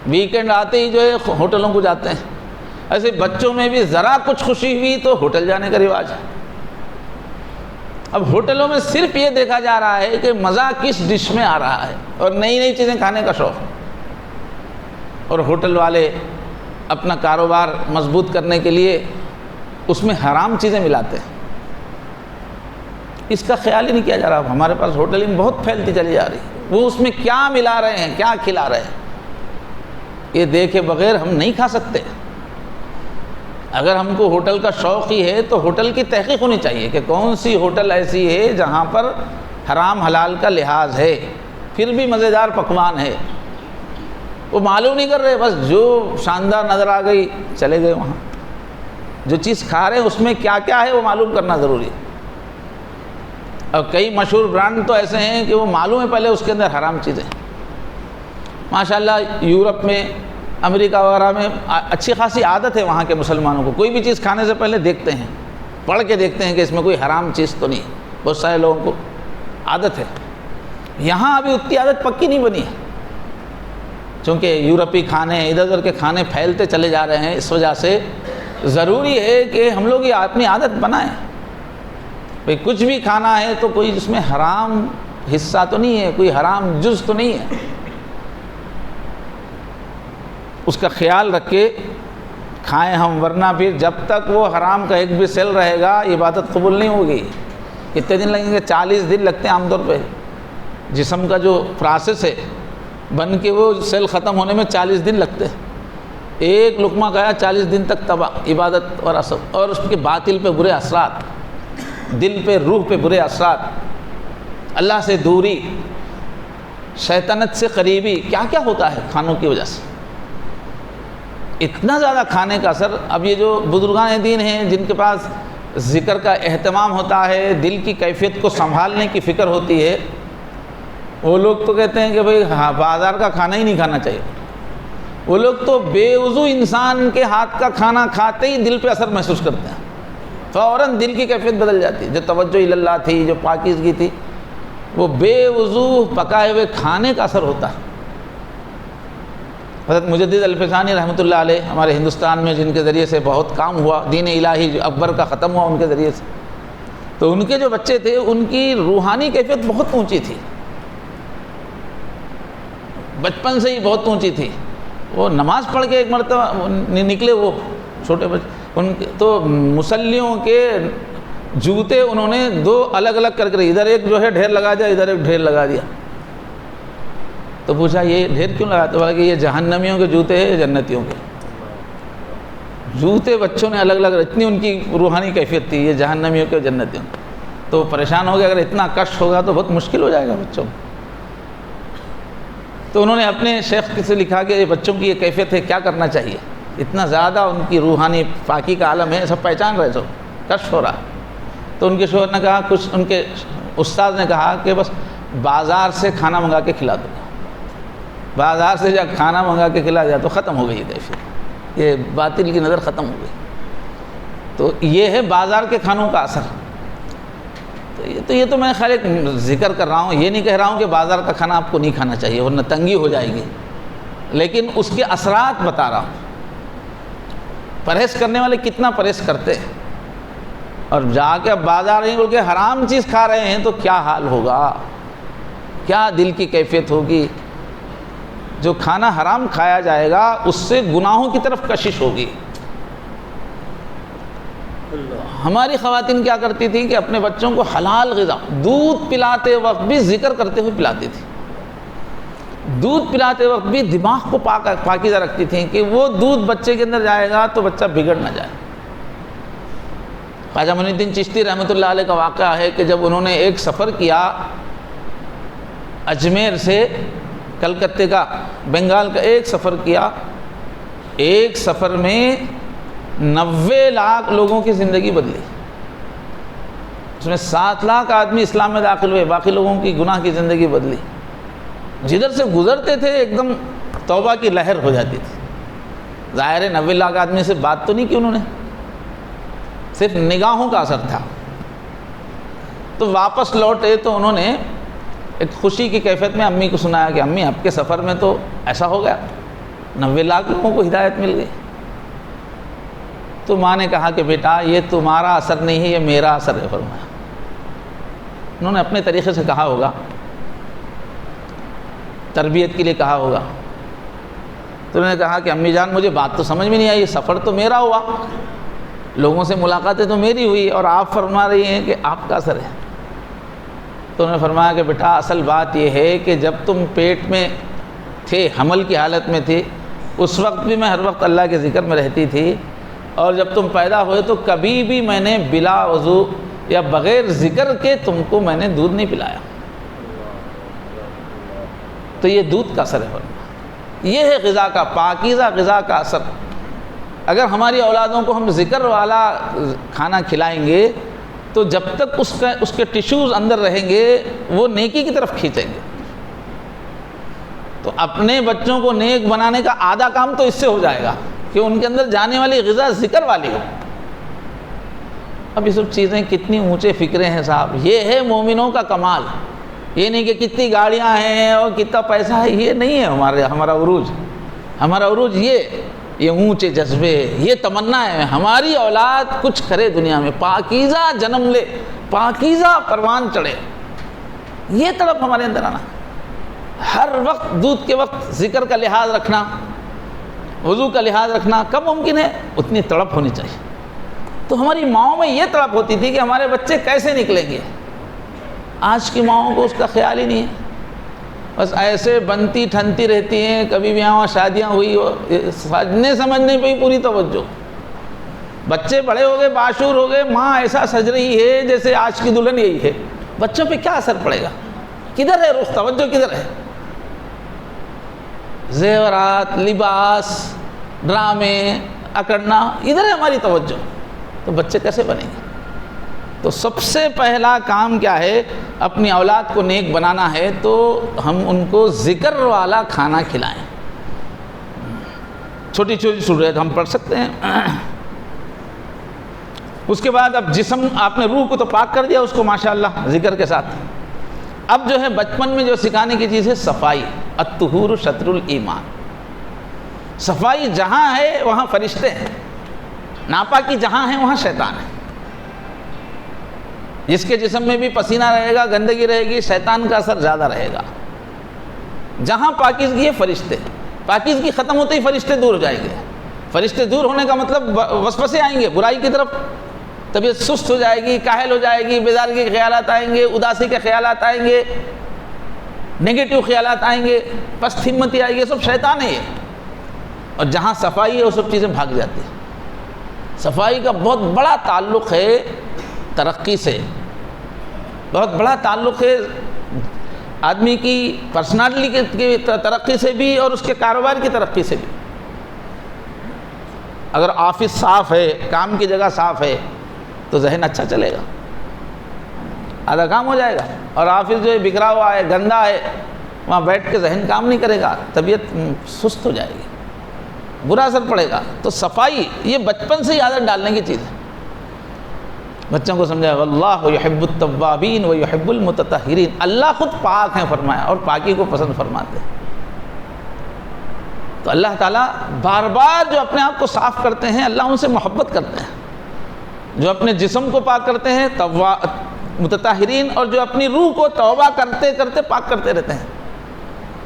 ویکنڈ آتے ہی جو ہے ہوٹلوں کو جاتے ہیں، ایسے بچوں میں بھی ذرا کچھ خوشی ہوئی تو ہوٹل جانے کا رواج ہے۔ اب ہوٹلوں میں صرف یہ دیکھا جا رہا ہے کہ مزہ کس ڈش میں آ رہا ہے، اور نئی نئی چیزیں کھانے کا شوق، اور ہوٹل والے اپنا کاروبار مضبوط کرنے کے لیے اس میں حرام چیزیں ملاتے ہیں، اس کا خیال ہی نہیں کیا جا رہا۔ ہمارے پاس ہوٹلنگ بہت پھیلتی چلی جا رہی ہے، وہ اس میں کیا ملا رہے ہیں، کیا کھلا رہے ہیں، یہ دیکھے بغیر ہم نہیں کھا سکتے۔ اگر ہم کو ہوٹل کا شوق ہی ہے تو ہوٹل کی تحقیق ہونی چاہیے کہ کون سی ہوٹل ایسی ہے جہاں پر حرام حلال کا لحاظ ہے، پھر بھی مزیدار پکوان ہے۔ وہ معلوم نہیں کر رہے، بس جو شاندار نظر آ گئی چلے گئے وہاں، جو چیز کھا رہے ہیں اس میں کیا کیا ہے وہ معلوم کرنا ضروری ہے۔ اور کئی مشہور برانڈ تو ایسے ہیں کہ وہ معلوم ہے پہلے اس کے اندر حرام چیزیں۔ ماشاءاللہ یورپ میں، امریکہ وغیرہ میں اچھی خاصی عادت ہے وہاں کے مسلمانوں کو، کوئی بھی چیز کھانے سے پہلے دیکھتے ہیں، پڑھ کے دیکھتے ہیں کہ اس میں کوئی حرام چیز تو نہیں، بہت سارے لوگوں کو عادت ہے۔ یہاں ابھی اتنی عادت پکی نہیں بنی ہے، چونکہ یورپی کھانے، ادھر ادھر کے کھانے پھیلتے چلے جا رہے ہیں، اس وجہ سے ضروری ہے کہ ہم لوگ یہ اپنی عادت بنائیں۔ بھئی کچھ بھی کھانا ہے تو کوئی اس میں حرام حصہ تو نہیں ہے، کوئی حرام جز تو نہیں ہے، اس کا خیال رکھ کے کھائیں ہم، ورنہ پھر جب تک وہ حرام کا ایک بھی سیل رہے گا عبادت قبول نہیں ہوگی۔ کتنے دن لگیں گے؟ 40 دن لگتے ہیں عام طور پہ، جسم کا جو پروسیس ہے بن کے وہ سیل ختم ہونے میں 40 دن لگتے ہیں۔ ایک لقمہ کھایا 40 دن تک تباہ، عبادت اور اثر، اور اس کے باطل پہ برے اثرات، دل پہ روح پہ برے اثرات، اللہ سے دوری، شیطنت سے قریبی، کیا کیا ہوتا ہے کھانوں کی وجہ سے، اتنا زیادہ کھانے کا اثر۔ اب یہ جو بزرگان دین ہیں جن کے پاس ذکر کا اہتمام ہوتا ہے، دل کی کیفیت کو سنبھالنے کی فکر ہوتی ہے، وہ لوگ تو کہتے ہیں کہ بھئی بازار کا کھانا ہی نہیں کھانا چاہیے۔ وہ لوگ تو بے وضو انسان کے ہاتھ کا کھانا کھاتے ہی دل پہ اثر محسوس کرتے ہیں، فوراً دل کی کیفیت بدل جاتی ہے، جو توجہ اللہ تھی، جو پاکیزگی تھی، وہ بے وضو پکائے ہوئے کھانے کا اثر ہوتا ہے۔ حضرت مجدد الفسانی رحمۃ اللہ علیہ ہمارے ہندوستان میں، جن کے ذریعے سے بہت کام ہوا، دین الہی جو اکبر کا ختم ہوا ان کے ذریعے سے، تو ان کے جو بچے تھے ان کی روحانی کیفیت بہت اونچی تھی، بچپن سے ہی بہت اونچی تھی۔ وہ نماز پڑھ کے ایک مرتبہ نکلے، وہ چھوٹے بچے، ان کے تو مصلیوں کے جوتے انہوں نے 2 الگ الگ کر کے، ادھر ایک جو ہے ڈھیر لگا دیا، ادھر ایک ڈھیر لگا دیا۔ تو پوچھا یہ ڈھیر کیوں لگاتے؟ بولا کہ یہ جہنمیوں کے جوتے ہیں، جنتیوں کے جوتے بچوں نے الگ الگ، اتنی ان کی روحانی کیفیت تھی، یہ جہنمیوں کے جنتیوں کے۔ تو پریشان ہو گیا، اگر اتنا کشٹ ہوگا تو بہت مشکل ہو جائے گا بچوں کو۔ تو انہوں نے اپنے شیخ سے لکھا کہ بچوں کی یہ کیفیت ہے، کیا کرنا چاہیے، اتنا زیادہ ان کی روحانی پاکی کا عالم ہے، سب پہچان رہے، سب کشف ہو رہا۔ تو ان کے شوہر نے کہا، کچھ ان کے استاد نے کہا کہ بس بازار سے کھانا منگا کے کھلا دو، بازار سے جب کھانا منگا کے کھلا دیا تو ختم ہو گئی یہ کیفیت، یہ باطل کی نظر ختم ہو گئی۔ تو یہ ہے بازار کے کھانوں کا اثر۔ تو یہ تو میں خیر ایک ذکر کر رہا ہوں، یہ نہیں کہہ رہا ہوں کہ بازار کا کھانا آپ کو نہیں کھانا چاہیے ورنہ تنگی ہو جائے گی، لیکن اس کے اثرات بتا رہا ہوں۔ پرہیز کرنے والے کتنا پرہیز کرتے ہیں، اور جا کے اب بازار نہیں بول کے حرام چیز کھا رہے ہیں تو کیا حال ہوگا، کیا دل کی کیفیت ہوگی۔ جو کھانا حرام کھایا جائے گا اس سے گناہوں کی طرف کشش ہوگی۔ ہماری خواتین کیا کرتی تھیں کہ اپنے بچوں کو حلال غذا، دودھ پلاتے وقت بھی ذکر کرتے ہوئے پلاتی تھی، دودھ پلاتے وقت بھی دماغ کو پاکیزہ رکھتی تھیں کہ وہ دودھ بچے کے اندر جائے گا تو بچہ بگڑ نہ جائے۔ خواجہ معین الدین چشتی رحمۃ اللہ علیہ کا واقعہ ہے کہ جب انہوں نے ایک سفر کیا اجمیر سے کلکتے کا، بنگال کا ایک سفر کیا، ایک سفر میں 90 لاکھ لوگوں کی زندگی بدلی، اس میں 7 لاکھ آدمی اسلام میں داخل ہوئے، باقی لوگوں کی گناہ کی زندگی بدلی۔ جدھر سے گزرتے تھے ایک دم توبہ کی لہر ہو جاتی تھی۔ ظاہر ہے 90 لاکھ آدمی سے بات تو نہیں کی انہوں نے، صرف نگاہوں کا اثر تھا۔ تو واپس لوٹے تو انہوں نے ایک خوشی کی کیفیت میں امی کو سنایا کہ امی آپ کے سفر میں تو ایسا ہو گیا، 90 لاکھ لوگوں کو ہدایت مل گئی۔ تو ماں نے کہا کہ بیٹا یہ تمہارا اثر نہیں ہے، یہ میرا اثر ہے۔ فرمایا انہوں نے اپنے طریقے سے کہا ہوگا، تربیت کے لیے کہا ہوگا۔ تو انہوں نے کہا کہ امی جان مجھے بات تو سمجھ میں نہیں آئی، سفر تو میرا ہوا، لوگوں سے ملاقاتیں تو میری ہوئی، اور آپ فرما رہی ہیں کہ آپ کا اثر ہے۔ تو انہوں نے فرمایا کہ بیٹا اصل بات یہ ہے کہ جب تم پیٹ میں تھے، حمل کی حالت میں تھے، اس وقت بھی میں ہر وقت اللہ کے ذکر میں رہتی تھی، اور جب تم پیدا ہوئے تو کبھی بھی میں نے بلا وضو یا بغیر ذکر کے تم کو میں نے دودھ نہیں پلایا۔ تو یہ دودھ کا اثر ہے، یہ ہے غذا کا، پاکیزہ غذا کا اثر۔ اگر ہماری اولادوں کو ہم ذکر والا کھانا کھلائیں گے تو جب تک اس کے ٹیشوز اندر رہیں گے وہ نیکی کی طرف کھینچیں گے۔ تو اپنے بچوں کو نیک بنانے کا آدھا کام تو اس سے ہو جائے گا کہ ان کے اندر جانے والی غذا ذکر والی ہو۔ اب یہ سب چیزیں کتنی اونچے فکرے ہیں صاحب، یہ ہے مومنوں کا کمال۔ یہ نہیں کہ کتنی گاڑیاں ہیں اور کتنا پیسہ ہے، یہ نہیں ہے ہمارا عروج۔ ہمارا عروج یہ اونچے جذبے، یہ تمنا ہے ہماری اولاد کچھ کرے دنیا میں، پاکیزہ جنم لے، پاکیزہ پروان چڑھے، یہ طرف ہمارے اندر آنا۔ ہر وقت دودھ کے وقت ذکر کا لحاظ رکھنا، وضو کا لحاظ رکھنا کب ممکن ہے؟ اتنی تڑپ ہونی چاہیے۔ تو ہماری ماؤں میں یہ تڑپ ہوتی تھی کہ ہمارے بچے کیسے نکلیں گے۔ آج کی ماؤں کو اس کا خیال ہی نہیں ہے، بس ایسے بنتی ٹھنتی رہتی ہیں، کبھی بھی یہاں شادیاں ہوئی، سمجھنے پہ ہی پوری توجہ۔ بچے بڑے ہو گئے، باشعور ہو گئے، ماں ایسا سج رہی ہے جیسے آج کی دلہن یہی ہے۔ بچوں پہ کیا اثر پڑے گا؟ کدھر ہے رخ، توجہ کدھر ہے؟ زیورات، لباس، ڈرامے، اکڑنا، ادھر ہے ہماری توجہ، تو بچے کیسے بنیں گے؟ تو سب سے پہلا کام کیا ہے؟ اپنی اولاد کو نیک بنانا ہے تو ہم ان کو ذکر والا کھانا کھلائیں۔ چھوٹی چھوٹی صورت ہم پڑھ سکتے ہیں۔ اس کے بعد اب جسم، آپ نے روح کو تو پاک کر دیا اس کو ماشاءاللہ ذکر کے ساتھ۔ اب جو ہے بچپن میں جو سکھانے کی چیز ہے صفائی، الطہور شطر الایمان۔ صفائی جہاں ہے وہاں فرشتے ہیں، ناپاکی جہاں ہے وہاں شیطان ہے۔ جس کے جسم میں بھی پسینہ رہے گا، گندگی رہے گی، شیطان کا اثر زیادہ رہے گا۔ جہاں پاکیزگی ہے فرشتے، پاکیزگی ختم ہوتے ہی فرشتے دور ہو جائیں گے۔ فرشتے دور ہونے کا مطلب وسوسے آئیں گے برائی کی طرف، طبیعت سست ہو جائے گی، کاہل ہو جائے گی، بیزارگی کے خیالات آئیں گے، اداسی کے خیالات آئیں گے، نگیٹو خیالات آئیں گے، پست ہمتی آئے گی، سب شیطان ہے یہ۔ اور جہاں صفائی ہے وہ سب چیزیں بھاگ جاتی ہیں۔ صفائی کا بہت بڑا تعلق ہے ترقی سے، بہت بڑا تعلق ہے آدمی کی پرسنالٹی کی ترقی سے بھی اور اس کے کاروبار کی ترقی سے بھی۔ اگر آفس صاف ہے، کام کی جگہ صاف ہے تو ذہن اچھا چلے گا، آدھا کام ہو جائے گا۔ اور آفس جو ہے بکھرا ہوا ہے، گندا ہے، وہاں بیٹھ کے ذہن کام نہیں کرے گا، طبیعت سست ہو جائے گی، برا اثر پڑے گا۔ تو صفائی یہ بچپن سے ہی عادت ڈالنے کی چیز ہے۔ بچوں کو سمجھایا واللہ یحب التوابین و یحب المتطہرین، اللہ خود پاک ہیں فرمایا اور پاکی کو پسند فرماتے ہیں۔ تو اللہ تعالیٰ بار بار جو اپنے آپ کو صاف کرتے ہیں، اللہ ان سے محبت کرتے ہیں۔ جو اپنے جسم کو پاک کرتے ہیں متطہرین، اور جو اپنی روح کو توبہ کرتے کرتے پاک کرتے رہتے ہیں۔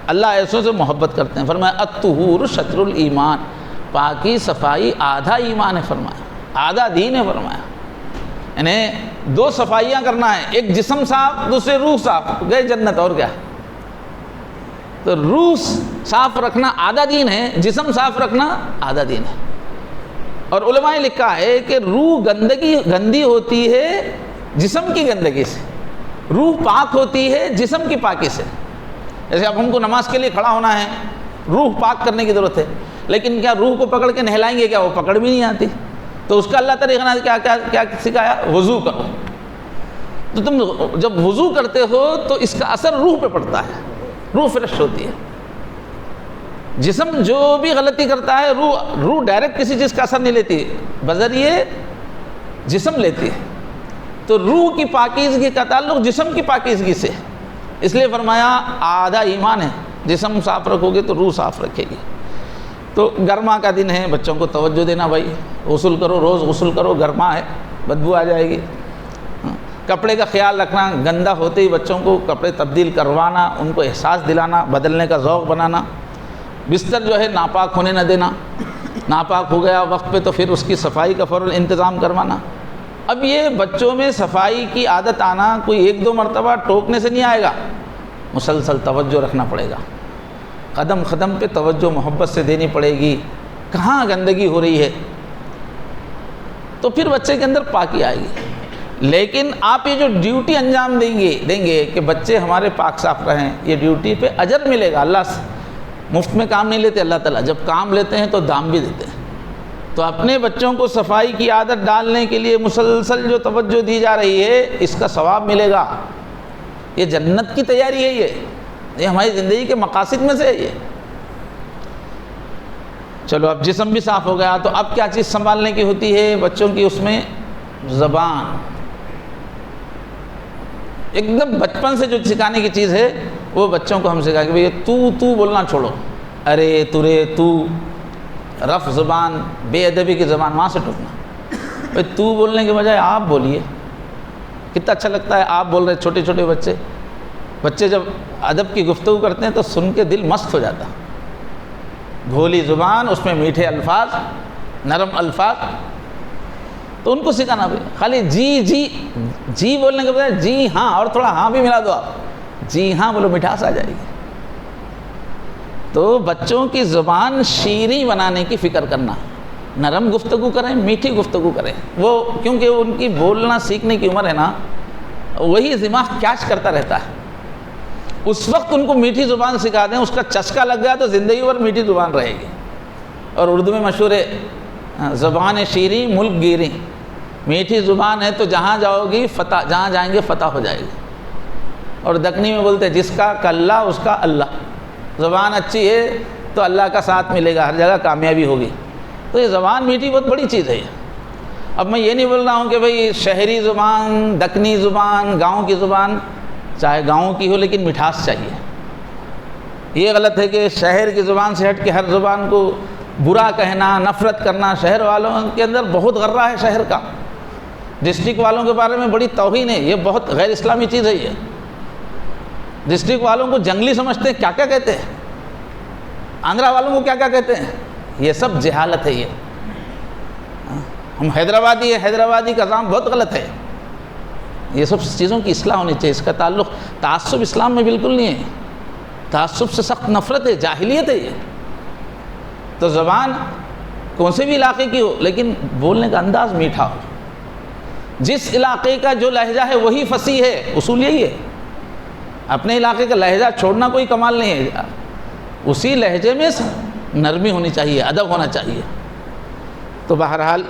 اللہ ایسوں سے محبت کرتے ہیں۔ فرمایا الطہور شطر الایمان، پاکی صفائی آدھا ایمان ہے، فرمایا آدھا دین ہے، فرمایا یعنی دو صفائیاں کرنا ہے، ایک جسم صاف دوسرے روح صاف، گئے جنت، اور کیا۔ تو روح صاف رکھنا آدھا دین ہے، جسم صاف رکھنا آدھا دین ہے۔ اور علماء نے لکھا ہے کہ روح گندی ہوتی ہے جسم کی گندگی سے، روح پاک ہوتی ہے جسم کی پاکی سے۔ جیسے اب ہم کو نماز کے لیے کھڑا ہونا ہے، روح پاک کرنے کی ضرورت ہے، لیکن کیا روح کو پکڑ کے نہلائیں گے؟ کیا وہ پکڑ بھی نہیں آتی؟ تو اس کا اللہ طریقہ نے کیا سکھایا؟ وضو کرو۔ تو تم جب وضو کرتے ہو تو اس کا اثر روح پہ پڑتا ہے، روح فریش ہوتی ہے۔ جسم جو بھی غلطی کرتا ہے روح ڈائریکٹ کسی چیز کا اثر نہیں لیتی، بذریعہ جسم لیتی ہے۔ تو روح کی پاکیزگی کا تعلق جسم کی پاکیزگی سے، اس لیے فرمایا آدھا ایمان ہے، جسم صاف رکھو گے تو روح صاف رکھے گی۔ تو گرما کا دن ہے، بچوں کو توجہ دینا، بھائی غسل کرو، روز غسل کرو، گرما ہے بدبو آ جائے گی۔ کپڑے کا خیال رکھنا، گندا ہوتے ہی بچوں کو کپڑے تبدیل کروانا، ان کو احساس دلانا، بدلنے کا ذوق بنانا۔ بستر جو ہے ناپاک ہونے نہ دینا، ناپاک ہو گیا وقت پہ تو پھر اس کی صفائی کا فوراً انتظام کروانا۔ اب یہ بچوں میں صفائی کی عادت آنا کوئی ایک دو مرتبہ ٹوکنے سے نہیں آئے گا، مسلسل توجہ رکھنا پڑے گا، قدم قدم پہ توجہ محبت سے دینی پڑے گی، کہاں گندگی ہو رہی ہے، تو پھر بچے کے اندر پاکی آئے گی۔ لیکن آپ یہ جو ڈیوٹی انجام دیں گے کہ بچے ہمارے پاک صاف رہیں، یہ ڈیوٹی پہ اجر ملے گا اللہ سے۔ مفت میں کام نہیں لیتے اللہ تعالیٰ، جب کام لیتے ہیں تو دام بھی دیتے ہیں۔ تو اپنے بچوں کو صفائی کی عادت ڈالنے کے لیے مسلسل جو توجہ دی جا رہی ہے، اس کا ثواب ملے گا۔ یہ جنت کی تیاری ہے، یہ ہماری زندگی کے مقاصد میں سے ہے یہ۔ چلو اب جسم بھی صاف ہو گیا، تو اب کیا چیز سنبھالنے کی ہوتی ہے بچوں کی؟ اس میں زبان، ایک دم بچپن سے جو سکھانے کی چیز ہے وہ بچوں کو ہم سکھا کہ بھئی تو بولنا چھوڑو، ارے ترے تو، رف زبان، بے ادبی کی زبان، وہاں سے ٹوکنا۔ بھئی تو بولنے کے بجائے آپ بولیے، کتنا اچھا لگتا ہے آپ بول رہے، چھوٹے چھوٹے بچے جب ادب کی گفتگو کرتے ہیں تو سن کے دل مست ہو جاتا، بھولی زبان، اس میں میٹھے الفاظ، نرم الفاظ، تو ان کو سکھانا بھی۔ خالی جی بولنے کے بجائے جی ہاں، اور تھوڑا ہاں بھی ملا دو، آپ جی ہاں بولو، مٹھاس آ جائے گی۔ تو بچوں کی زبان شیریں بنانے کی فکر کرنا، نرم گفتگو کریں، میٹھی گفتگو کریں، وہ کیونکہ ان کی بولنا سیکھنے کی عمر ہے نا، وہی دماغ کیچ کرتا رہتا ہے۔ اس وقت ان کو میٹھی زبان سکھا دیں، اس کا چسکا لگ گیا تو زندگی بھر میٹھی زبان رہے گی۔ اور اردو میں مشہور ہے زبان شیریں ملک گیریں، میٹھی زبان ہے تو جہاں جاؤ گی فتح، جہاں جائیں گے فتح ہو جائے گی۔ اور دکنی میں بولتے ہیں جس کا کلّا اس کا اللہ، زبان اچھی ہے تو اللہ کا ساتھ ملے گا، ہر جگہ کامیابی ہوگی۔ تو یہ زبان میٹھی بہت بڑی چیز ہے۔ اب میں یہ نہیں بول رہا ہوں کہ بھئی شہری زبان، دکنی زبان، گاؤں کی زبان، چاہے گاؤں کی ہو لیکن مٹھاس چاہیے۔ یہ غلط ہے کہ شہر کی زبان سے ہٹ کے ہر زبان کو برا کہنا، نفرت کرنا۔ شہر والوں کے اندر بہت غرہ ہے شہر کا، ڈسٹرکٹ والوں کے بارے میں بڑی توہین ہے، یہ بہت غیر اسلامی چیز ہے۔ یہ ڈسٹرکٹ والوں کو جنگلی سمجھتے ہیں، کیا کیا کہتے ہیں، آندھرا والوں کو کیا کیا کہتے ہیں، یہ سب جہالت ہے۔ یہ ہم حیدرآبادی ہے، حیدرآبادی کا نام بہت غلط ہے۔ یہ سب چیزوں کی اصلاح ہونی چاہیے، اس کا تعلق تعصب اسلام میں بالکل نہیں ہے، تعصب سے سخت نفرت ہے، جاہلیت ہے یہ۔ تو زبان کون سے بھی علاقے کی ہو لیکن بولنے کا انداز میٹھا ہو، جس علاقے کا جو لہجہ ہے وہی فصیح ہے، اصول یہی ہے۔ اپنے علاقے کا لہجہ چھوڑنا کوئی کمال نہیں ہے، اسی لہجے میں نرمی ہونی چاہیے، ادب ہونا چاہیے۔ تو بہرحال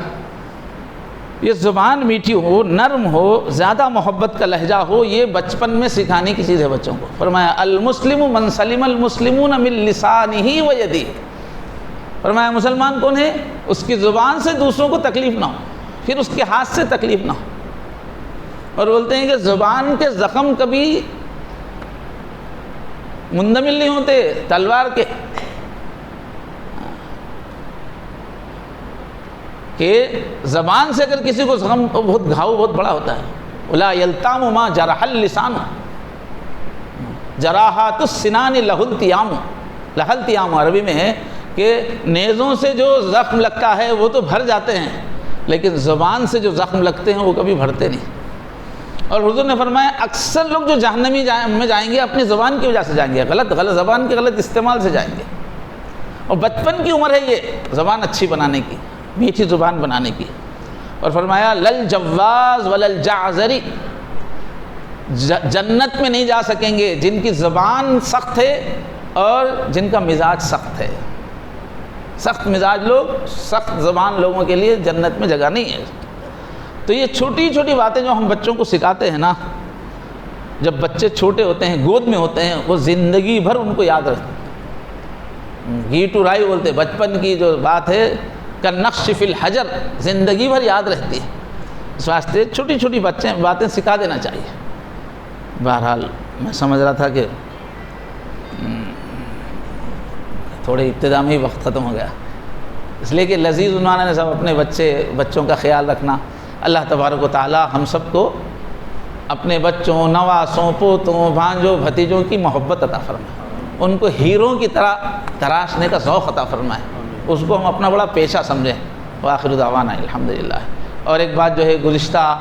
یہ زبان میٹھی ہو، نرم ہو، زیادہ محبت کا لہجہ ہو، یہ بچپن میں سکھانے کی چیز ہے بچوں کو۔ فرمایا المسلم من سلم المسلمون من لسانہ و یدہ، فرمایا مسلمان کون ہے؟ اس کی زبان سے دوسروں کو تکلیف نہ ہو، پھر اس کے ہاتھ سے تکلیف نہ ہو۔ اور بولتے ہیں کہ زبان کے زخم کبھی مندمل نہیں ہوتے تلوار کے، کہ زبان سے اگر کسی کو زخم، بہت گھاؤ بہت بڑا ہوتا ہے۔ وَلَا يَلْتَامُ مَا جَرَحَ اللِّسَانُ، جراحات السنان لہلتیام، لہلتیام عربی میں ہے کہ نیزوں سے جو زخم لگتا ہے وہ تو بھر جاتے ہیں، لیکن زبان سے جو زخم لگتے ہیں وہ کبھی بھرتے نہیں۔ اور حضور نے فرمایا اکثر لوگ جو جہنمی میں جائیں گے اپنی زبان کی وجہ سے جائیں گے، غلط زبان کے غلط استعمال سے جائیں گے۔ اور بچپن کی عمر ہے یہ زبان اچھی بنانے کی، میٹھی زبان بنانے کی۔ اور فرمایا للجواز وللجعزری، جنت میں نہیں جا سکیں گے جن کی زبان سخت ہے اور جن کا مزاج سخت ہے۔ سخت مزاج لوگ، سخت زبان لوگوں کے لیے جنت میں جگہ نہیں ہے۔ تو یہ چھوٹی چھوٹی باتیں جو ہم بچوں کو سکھاتے ہیں نا، جب بچے چھوٹے ہوتے ہیں، گود میں ہوتے ہیں، وہ زندگی بھر ان کو یاد رکھتے ہیں۔ گھی ٹورائی بولتے ہیں، بچپن کی جو بات ہے کالنقش فی الحجر، زندگی بھر یاد رہتی ہے۔ اس واسطے چھوٹی چھوٹی باتیں سکھا دینا چاہیے۔ بہرحال میں سمجھ رہا تھا کہ تھوڑے ابتدا میں ہی وقت ختم ہو گیا، اس لیے کہ لذیذ عنوان نے سب اپنے بچوں کا خیال رکھنا۔ اللہ تبارک و تعالی ہم سب کو اپنے بچوں، نواسوں، پوتوں، بھانجوں، بھتیجوں کی محبت عطا فرمائے، ان کو ہیروں کی طرح تراشنے کا ذوق عطا فرمائے، اس کو ہم اپنا بڑا پیشہ سمجھیں۔ وآخر دعوانا الحمدللہ۔ اور ایک بات جو ہے، گزشتہ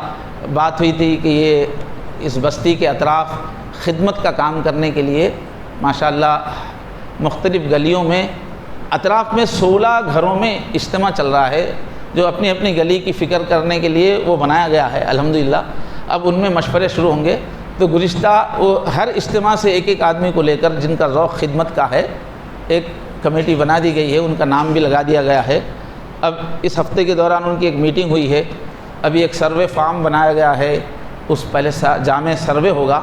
بات ہوئی تھی کہ یہ اس بستی کے اطراف خدمت کا کام کرنے کے لیے ماشاءاللہ مختلف گلیوں میں اطراف میں 16 گھروں میں اجتماع چل رہا ہے، جو اپنی اپنی گلی کی فکر کرنے کے لیے وہ بنایا گیا ہے الحمدللہ۔ اب ان میں مشورے شروع ہوں گے، تو گزشتہ وہ ہر اجتماع سے ایک آدمی کو لے کر جن کا ذوق خدمت کا ہے ایک کمیٹی بنا دی گئی ہے، ان کا نام بھی لگا دیا گیا ہے۔ اب اس ہفتے کے دوران ان کی ایک میٹنگ ہوئی ہے، ابھی ایک سروے فارم بنایا گیا ہے، اس پہلے جامع سروے ہوگا،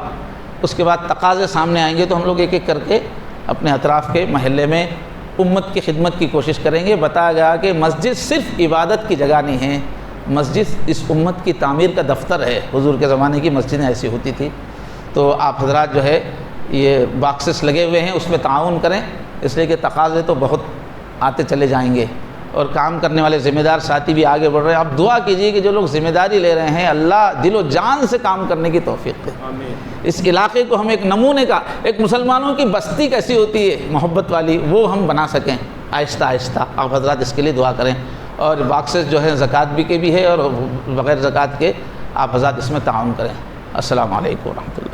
اس کے بعد تقاضے سامنے آئیں گے، تو ہم لوگ ایک ایک کر کے اپنے اطراف کے محلے میں امت کی خدمت کی کوشش کریں گے۔ بتایا گیا کہ مسجد صرف عبادت کی جگہ نہیں ہے، مسجد اس امت کی تعمیر کا دفتر ہے۔ حضور کے زمانے کی مسجدیں ایسی ہوتی تھی۔ تو آپ حضرات جو ہے یہ باکسز لگے ہوئے ہیں، اس میں تعاون کریں، اس لیے کہ تقاضے تو بہت آتے چلے جائیں گے، اور کام کرنے والے ذمہ دار ساتھی بھی آگے بڑھ رہے ہیں۔ آپ دعا کیجیے کہ جو لوگ ذمہ داری لے رہے ہیں، اللہ دل و جان سے کام کرنے کی توفیق دے۔ اس علاقے کو ہم ایک نمونے کا، ایک مسلمانوں کی بستی کیسی ہوتی ہے محبت والی، وہ ہم بنا سکیں آہستہ آہستہ۔ آپ حضرات اس کے لیے دعا کریں۔ اور باکسز جو ہیں زکوٰۃ بھی کے بھی ہے اور بغیر زکوٰۃ کے، آپ حضرات اس میں تعاون کریں۔ السلام علیکم ورحمۃ اللہ۔